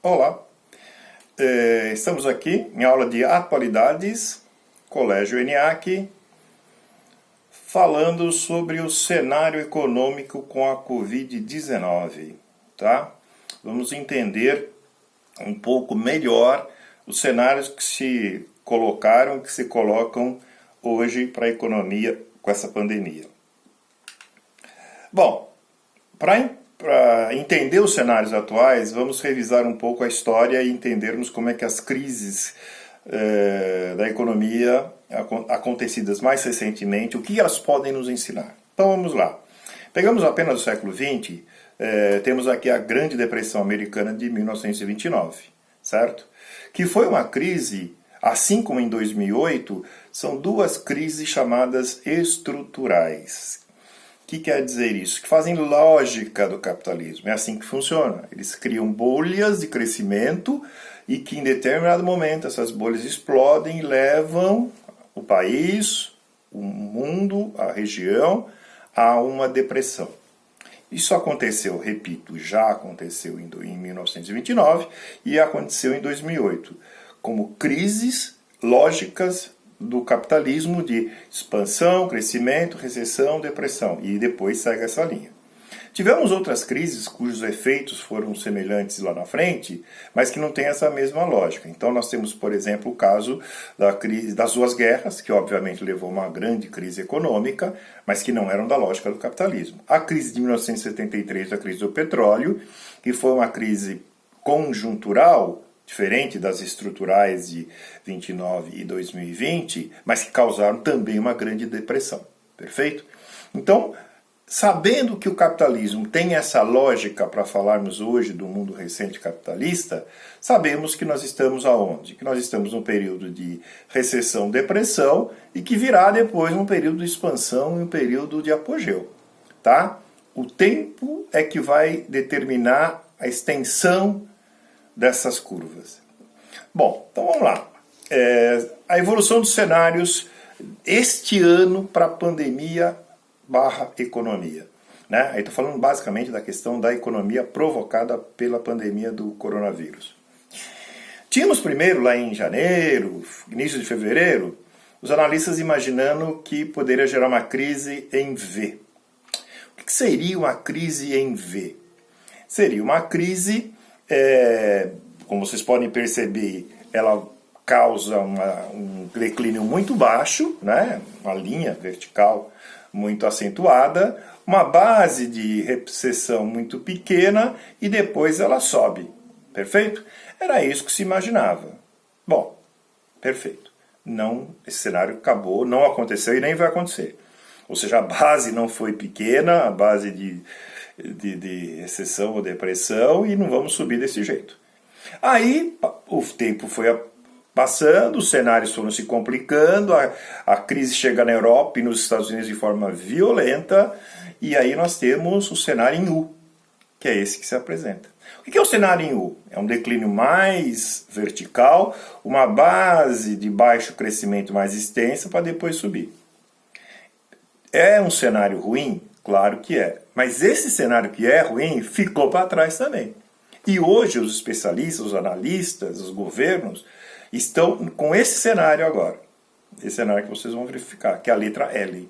Olá, estamos aqui em aula de Atualidades, Colégio ENIAC, falando sobre o cenário econômico com a Covid-19, tá? Vamos entender um pouco melhor os cenários que se colocaram, que se colocam hoje para a economia com essa pandemia. Bom, para entender os cenários atuais, vamos revisar um pouco a história e entendermos como é que as crises da economia acontecidas mais recentemente, o que elas podem nos ensinar. Então vamos lá. Pegamos apenas o século XX, temos aqui a Grande Depressão Americana de 1929, certo? Que foi uma crise, assim como em 2008, são duas crises chamadas estruturais. O que quer dizer isso? Que fazem lógica do capitalismo. É assim que funciona. Eles criam bolhas de crescimento e que em determinado momento essas bolhas explodem e levam o país, o mundo, a região a uma depressão. Isso aconteceu, repito, já aconteceu em 1929 e aconteceu em 2008, como crises lógicas do capitalismo de expansão, crescimento, recessão, depressão, e depois segue essa linha. Tivemos outras crises cujos efeitos foram semelhantes lá na frente, mas que não têm essa mesma lógica. Então nós temos, por exemplo, o caso da crise das duas guerras, que obviamente levou a uma grande crise econômica, mas que não eram da lógica do capitalismo. A crise de 1973, a crise do petróleo, que foi uma crise conjuntural, diferente das estruturais de 29 e 2020, mas que causaram também uma grande depressão. Perfeito? Então, sabendo que o capitalismo tem essa lógica para falarmos hoje do mundo recente capitalista, sabemos que nós estamos aonde? Que nós estamos num período de recessão, depressão e que virá depois um período de expansão e um período de apogeu. Tá? O tempo é que vai determinar a extensão dessas curvas. Bom, então vamos lá. A evolução dos cenários este ano para a pandemia / economia. Né? Aí estou falando basicamente da questão da economia provocada pela pandemia do coronavírus. Tínhamos primeiro, lá em janeiro, início de fevereiro, os analistas imaginando que poderia gerar uma crise em V. O que seria uma crise em V? Seria uma crise, como vocês podem perceber, ela causa um declínio muito baixo, né? Uma linha vertical muito acentuada, uma base de recessão muito pequena e depois ela sobe. Perfeito? Era isso que se imaginava. Bom, perfeito. Não, esse cenário acabou, não aconteceu e nem vai acontecer. Ou seja, a base não foi pequena, a base de recessão ou depressão, e não vamos subir desse jeito. Aí o tempo foi passando, os cenários foram se complicando, a crise chega na Europa e nos Estados Unidos de forma violenta, e aí nós temos o cenário em U, que é esse que se apresenta. O que é o cenário em U? É um declínio mais vertical, uma base de baixo crescimento mais extensa para depois subir. É um cenário ruim? Claro que é. Mas esse cenário que é ruim ficou para trás também. E hoje os especialistas, os analistas, os governos estão com esse cenário agora. Esse cenário que vocês vão verificar, que é a letra L.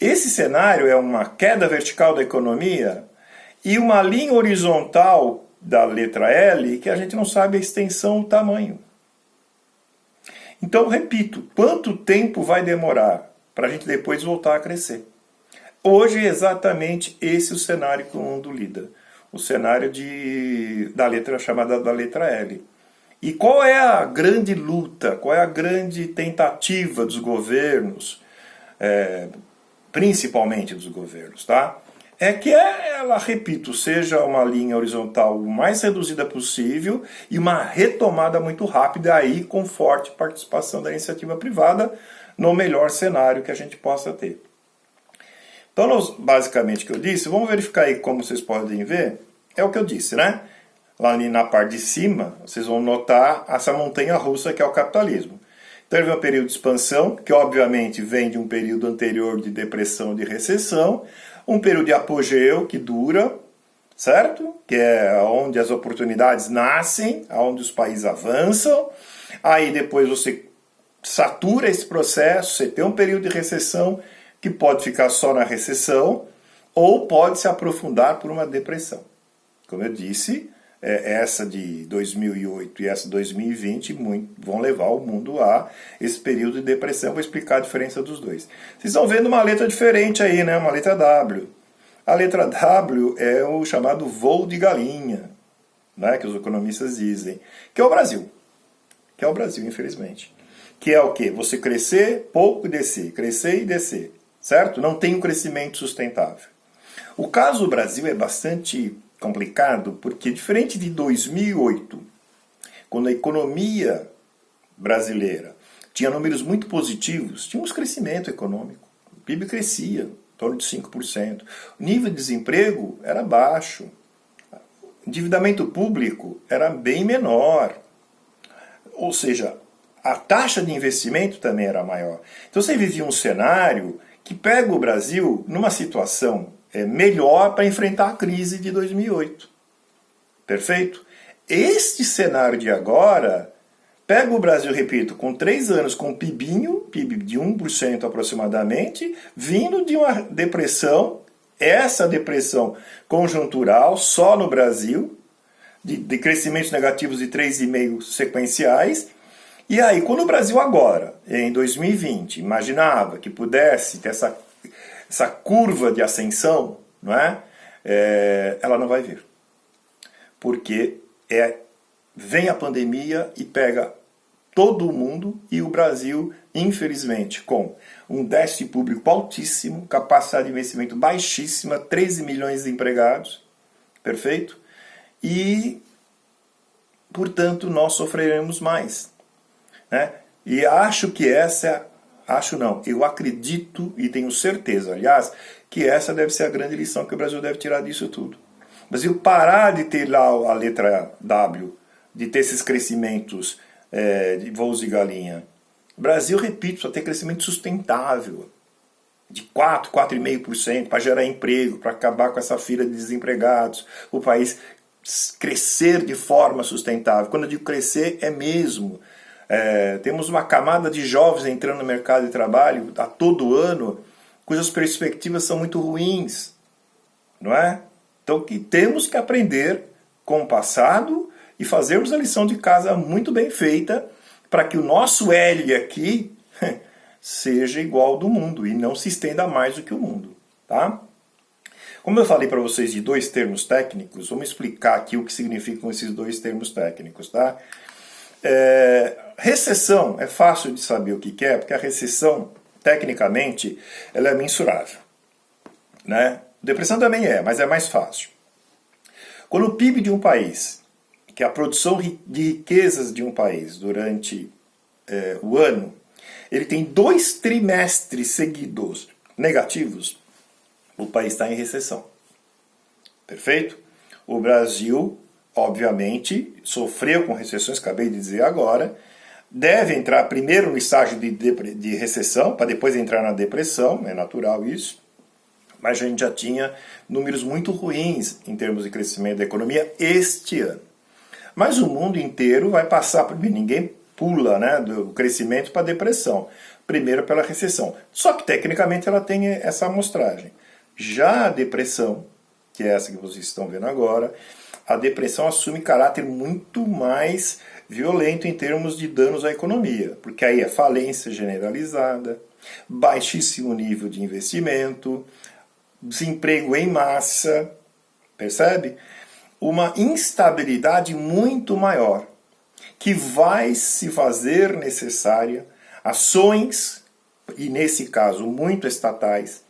Esse cenário é uma queda vertical da economia e uma linha horizontal da letra L que a gente não sabe a extensão, o tamanho. Então, repito, quanto tempo vai demorar para a gente depois voltar a crescer? Hoje é exatamente esse o cenário que o mundo lida. O cenário da letra chamada da letra L. E qual é a grande luta, qual é a grande tentativa dos governos, principalmente dos governos, tá? É que ela, repito, seja uma linha horizontal o mais reduzida possível e uma retomada muito rápida, aí com forte participação da iniciativa privada no melhor cenário que a gente possa ter. Então, basicamente o que eu disse, vamos verificar aí como vocês podem ver, é o que eu disse, né? Lá ali na parte de cima, vocês vão notar essa montanha russa que é o capitalismo. Então ele vem um período de expansão, que obviamente vem de um período anterior de depressão, de recessão, um período de apogeu que dura, certo? Que é onde as oportunidades nascem, onde os países avançam. Aí depois você satura esse processo, você tem um período de recessão que pode ficar só na recessão ou pode se aprofundar por uma depressão. Como eu disse, essa de 2008 e essa de 2020 vão levar o mundo a esse período de depressão. Vou explicar a diferença dos dois. Vocês estão vendo uma letra diferente aí, né? Uma letra W. A letra W é o chamado voo de galinha, né? Que os economistas dizem, que é o Brasil. Que é o Brasil, infelizmente. Que é o quê? Você crescer pouco e descer, crescer e descer, certo? Não tem um crescimento sustentável. O caso do Brasil é bastante complicado porque, diferente de 2008, quando a economia brasileira tinha números muito positivos, tínhamos crescimento econômico, o PIB crescia, em torno de 5%. O nível de desemprego era baixo, o endividamento público era bem menor, ou seja, a taxa de investimento também era maior. Então você vivia um cenário que pega o Brasil numa situação melhor para enfrentar a crise de 2008. Perfeito? Este cenário de agora pega o Brasil, repito, com 3 anos com PIB de 1% aproximadamente, vindo de uma depressão, essa depressão conjuntural só no Brasil, de crescimentos negativos de 3,5 sequenciais. E aí, quando o Brasil agora, em 2020, imaginava que pudesse ter essa curva de ascensão, não é? Ela não vai vir. Porque vem a pandemia e pega todo mundo e o Brasil, infelizmente, com um déficit público altíssimo, capacidade de investimento baixíssima, 13 milhões de empregados, perfeito? E, portanto, nós sofreremos mais. Né? E acho que eu acredito e tenho certeza, aliás, que essa deve ser a grande lição que o Brasil deve tirar disso tudo. O Brasil parar de ter lá a letra W, de ter esses crescimentos de voos de galinha. O Brasil, repito, só ter crescimento sustentável, de 4, 4,5%, para gerar emprego, para acabar com essa fila de desempregados, o país crescer de forma sustentável. Quando eu digo crescer, é mesmo. Temos uma camada de jovens entrando no mercado de trabalho a todo ano, cujas perspectivas são muito ruins, não é? Então temos que aprender com o passado e fazermos a lição de casa muito bem feita para que o nosso L aqui seja igual ao do mundo e não se estenda mais do que o mundo, tá? Como eu falei para vocês de 2 termos técnicos, vamos explicar aqui o que significam esses 2 termos técnicos, tá? Recessão é fácil de saber o que é, porque a recessão, tecnicamente, ela é mensurável, né? Depressão também mas é mais fácil. Quando o PIB de um país, que é a produção de riquezas de um país durante o ano, ele tem 2 trimestres seguidos negativos, o país está em recessão. Perfeito? O Brasil, obviamente, sofreu com recessões, acabei de dizer agora, deve entrar primeiro no estágio de recessão, para depois entrar na depressão, é natural isso, mas a gente já tinha números muito ruins em termos de crescimento da economia este ano. Mas o mundo inteiro vai passar, ninguém pula, né, do crescimento para a depressão, primeiro pela recessão. Só que tecnicamente ela tem essa amostragem. Já a depressão, que é essa que vocês estão vendo agora, a depressão assume caráter muito mais violento em termos de danos à economia, porque aí é falência generalizada, baixíssimo nível de investimento, desemprego em massa, percebe? Uma instabilidade muito maior, que vai se fazer necessária ações, e nesse caso muito estatais,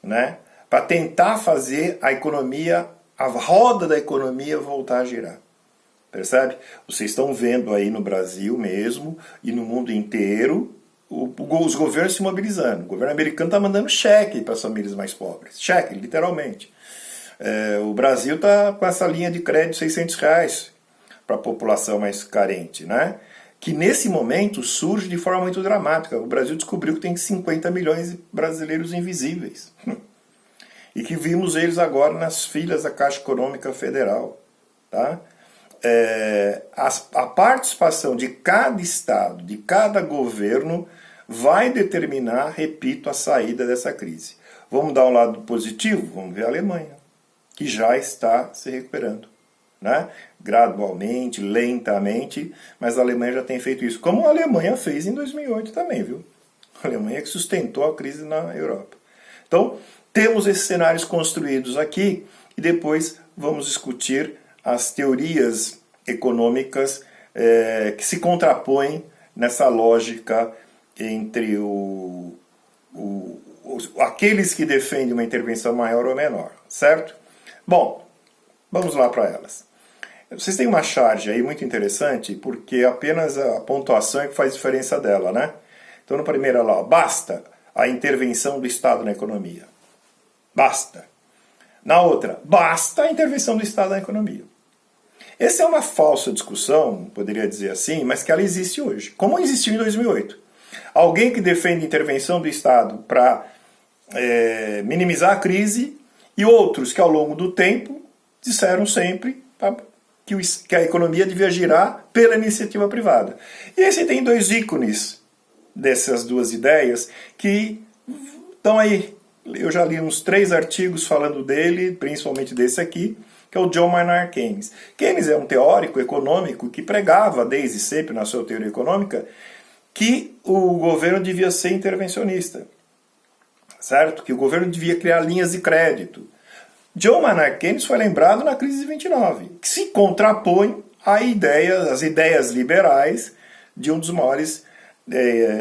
né, para tentar fazer a economia, a roda da economia voltar a girar. Percebe? Vocês estão vendo aí no Brasil mesmo e no mundo inteiro os governos se mobilizando. O governo americano está mandando cheque para as famílias mais pobres. Cheque, literalmente. O Brasil está com essa linha de crédito de R$600 para a população mais carente, né? Que nesse momento surge de forma muito dramática. O Brasil descobriu que tem 50 milhões de brasileiros invisíveis. e que vimos eles agora nas filas da Caixa Econômica Federal. Tá? A participação de cada Estado, de cada governo, vai determinar, repito, a saída dessa crise. Vamos dar um lado positivo? Vamos ver a Alemanha, que já está se recuperando. Né? Gradualmente, lentamente, mas a Alemanha já tem feito isso, como a Alemanha fez em 2008 também, viu? A Alemanha que sustentou a crise na Europa. Então, temos esses cenários construídos aqui e depois vamos discutir as teorias econômicas que se contrapõem nessa lógica entre aqueles que defendem uma intervenção maior ou menor, certo? Bom, vamos lá para elas. Vocês têm uma charge aí muito interessante, porque apenas a pontuação é que faz diferença dela, né? Então, no primeiro lá, basta a intervenção do Estado na economia. Basta. Na outra, basta a intervenção do Estado na economia. Essa é uma falsa discussão, poderia dizer assim, mas que ela existe hoje, como existiu em 2008. Alguém que defende a intervenção do Estado para minimizar a crise e outros que ao longo do tempo disseram sempre que a economia devia girar pela iniciativa privada. E aí você tem dois ícones dessas duas ideias que estão aí. Eu já li uns 3 artigos falando dele, principalmente desse aqui, que é o John Maynard Keynes. Keynes é um teórico econômico que pregava desde sempre na sua teoria econômica que o governo devia ser intervencionista, certo? Que o governo devia criar linhas de crédito. John Maynard Keynes foi lembrado na crise de 29, que se contrapõe às ideias liberais de um dos maiores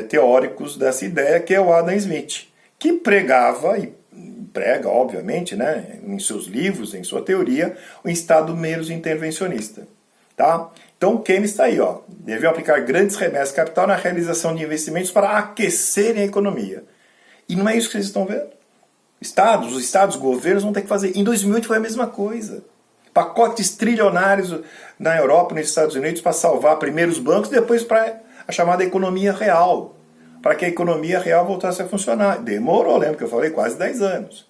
teóricos dessa ideia, que é o Adam Smith, que pregava, e prega, obviamente, né, em seus livros, em sua teoria, um Estado menos intervencionista. Tá? Então, Keynes está aí, ó. Deviam aplicar grandes remessas de capital na realização de investimentos para aquecerem a economia. E não é isso que vocês estão vendo? Os estados, governos vão ter que fazer. Em 2008 foi a mesma coisa. Pacotes trilionários na Europa e nos Estados Unidos para salvar primeiro os bancos, depois para a chamada economia real. Para que a economia real voltasse a funcionar. Demorou, lembra que eu falei? Quase 10 anos.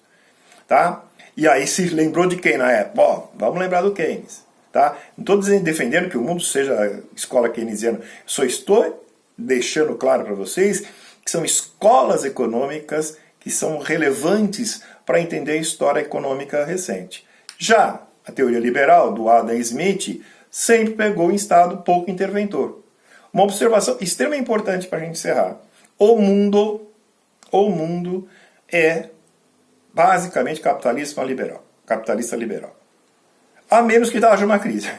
Tá? E aí se lembrou de quem na época? Ó, vamos lembrar do Keynes. Tá? Não estou defendendo que o mundo seja a escola keynesiana. Só estou deixando claro para vocês que são escolas econômicas que são relevantes para entender a história econômica recente. Já a teoria liberal do Adam Smith sempre pegou em estado pouco interventor. Uma observação extremamente importante para a gente encerrar. O mundo é basicamente capitalista liberal. A menos que haja uma crise.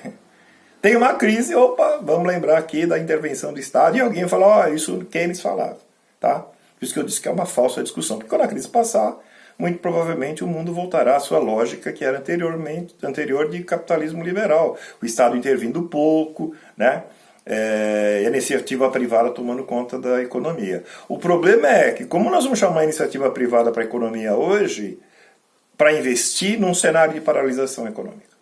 Tem uma crise, opa, vamos lembrar aqui da intervenção do Estado, e alguém fala, ó, isso Keynes falava. Tá? Por isso que eu disse que é uma falsa discussão. Porque quando a crise passar, muito provavelmente o mundo voltará à sua lógica que era anterior de capitalismo liberal. O Estado intervindo pouco, né? E a iniciativa privada tomando conta da economia. O problema é que, como nós vamos chamar a iniciativa privada para a economia hoje, para investir num cenário de paralisação econômica.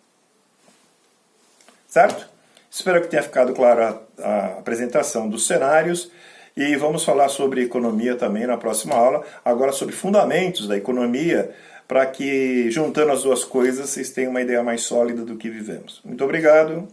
Certo? Espero que tenha ficado clara a apresentação dos cenários e vamos falar sobre economia também na próxima aula, agora sobre fundamentos da economia, para que, juntando as duas coisas, vocês tenham uma ideia mais sólida do que vivemos. Muito obrigado.